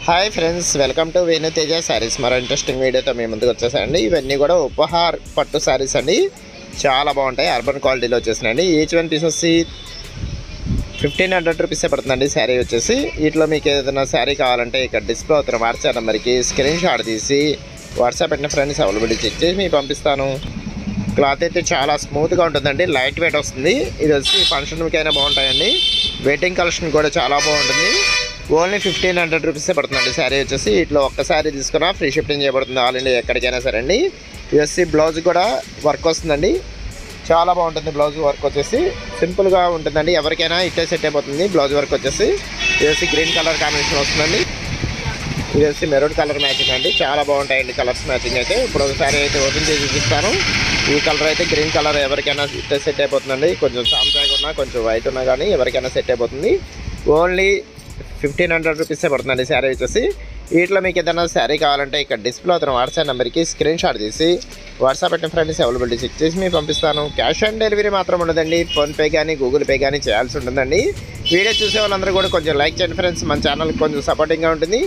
Hi friends, welcome to Venu Teja saris. మరో interesting వీడియోతో మేము ముందుకు వచ్చేసాయండి. ఇవన్నీ కూడా ఉపహార్ పట్టు శారీస్ అండి. చాలా బాగుంటాయి, అర్బన్ క్వాలిటీలో వచ్చేసినాయండి. ఈచ్ వన్ పీస్ వచ్చి 1500 రూపీసే పడుతుందండి శారీ వచ్చేసి. వీటిలో మీకు ఏదైనా శారీ కావాలంటే ఇక్కడ డిస్ప్లే అవుతున్న వాట్సాప్ నెంబర్కి స్క్రీన్ షాట్ తీసి వాట్సాప్ పెట్టిన ఫ్రెండ్స్ అవైలబిలిటీ చెక్ చేసి మీకు పంపిస్తాను. క్లాత్ అయితే చాలా స్మూత్గా ఉంటుందండి, లైట్ వెయిట్ వస్తుంది. ఇది వచ్చి ఫంక్షన్కి అయినా బాగుంటాయండి. వెయిటింగ్ కలెక్షన్ కూడా చాలా బాగుంటుంది. ఓన్లీ 1500 రూపీసే పడుతుందండి శారీ వచ్చేసి. ఇట్లా ఒక్క శారీ తీసుకున్నా ఫ్రీ షిప్పింగ్ చేయబడుతుంది ఆల్ ఇండియా ఎక్కడికైనా సరే అండి. ఇది వచ్చి బ్లౌజ్ కూడా వర్క్ వస్తుందండి, చాలా బాగుంటుంది. బ్లౌజ్ వర్క్ వచ్చేసి సింపుల్గా ఉంటుందండి, ఎవరికైనా ఇట్టే సెట్ అయిపోతుంది. బ్లౌజ్ వర్క్ వచ్చేసి ఇది వచ్చి గ్రీన్ కలర్ కాంబినేషన్ వస్తుందండి. ఇది వచ్చి మెరూన్ కలర్ మ్యాచింగ్ అండి, చాలా బాగుంటాయండి కలర్స్ మ్యాచింగ్ అయితే. ఇప్పుడు ఒకసారి అయితే ఓపెన్ చేసి చూపిస్తాను. ఈ కలర్ అయితే గ్రీన్ కలర్ ఎవరికైనా ఇట్టే సెట్ అయిపోతుందండి. కొంచెం సామ్సాంగ్ ఉన్నా కొంచెం వైట్ ఉన్నా కానీ ఎవరికైనా సెట్ అయిపోతుంది. ఓన్లీ 1500 రూపీసే పడుతుందండి శారీ వచ్చేసి. వీటిలో మీకు ఏదైనా శారీ కావాలంటే ఇక్కడ డిస్ప్లే అవుతున్న వాట్సాప్ నెంబర్కి స్క్రీన్ షాట్ తీసి వాట్సాప్ పెట్టిన ఫ్రెండ్స్ అవైలబిలిటీ చెక్ చేసి మీకు పంపిస్తాను. క్యాష్ ఆన్ డెలివరీ మాత్రం ఉండదండి, ఫోన్పే కానీ గూగుల్ పే కానీ చేయాల్సి ఉంటుందండి. వీడియో చూసే వాళ్ళందరూ కూడా కొంచెం లైక్ చేయండి ఫ్రెండ్స్, మన ఛానల్కి కొంచెం సపోర్టింగ్గా ఉంటుంది.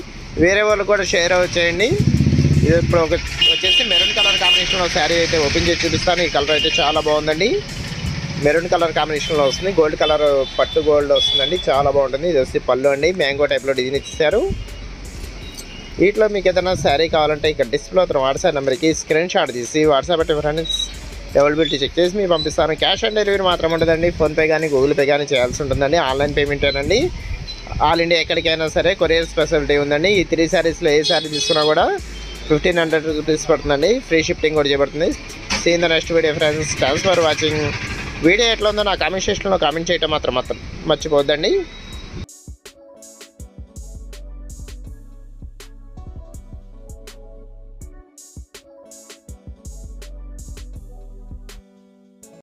వేరే వాళ్ళు కూడా షేర్ చేయండి. ఇది ఇప్పుడు వచ్చేసి మెరూన్ కలర్ కాంబినేషన్లో శారీ అయితే ఓపెన్ చేసి చూపిస్తాను. ఈ కలర్ అయితే చాలా బాగుందండి, మెరూన్ కలర్ కాంబినేషన్లో వస్తుంది. గోల్డ్ కలర్ పట్టు గోల్డ్ వస్తుందండి, చాలా బాగుంటుంది. ఇది వచ్చి పళ్ళు అండి, మ్యాంగో టైప్లో డిజైన్ ఇచ్చారు. వీటిలో మీకు ఏదైనా శారీ కావాలంటే ఇక్కడ డిస్ప్లే అవుతున్న వాట్సాప్ నెంబర్కి స్క్రీన్ షాట్ తీసి వాట్సాప్ పెట్టే ఫ్రెండ్స్ అవైలబిలిటీ చెక్ చేసి మీకు పంపిస్తాను. క్యాష్ ఆన్ డెలివరీ మాత్రం ఉండదండి, ఫోన్పే కానీ గూగుల్ పే కానీ చేయాల్సి ఉంటుందండి. ఆన్లైన్ పేమెంటేనండి. ఆల్ ఇండియా ఎక్కడికైనా సరే కొరియర్ స్పెషాలిటీ ఉందండి. ఈ 3 శారీస్లో ఏ శారీ తీసుకున్నా కూడా 1500 రూపీస్ పడుతుందండి. ఫ్రీ షిప్పింగ్ కూడా చేయబడుతుంది. See in the next video friends. Thanks for watching. Video ఎట్లా ఉందో నా కామెంట్ సెక్షన్లో కామెంట్ చేయటం మాత్రం మర్చిపోవద్దండి.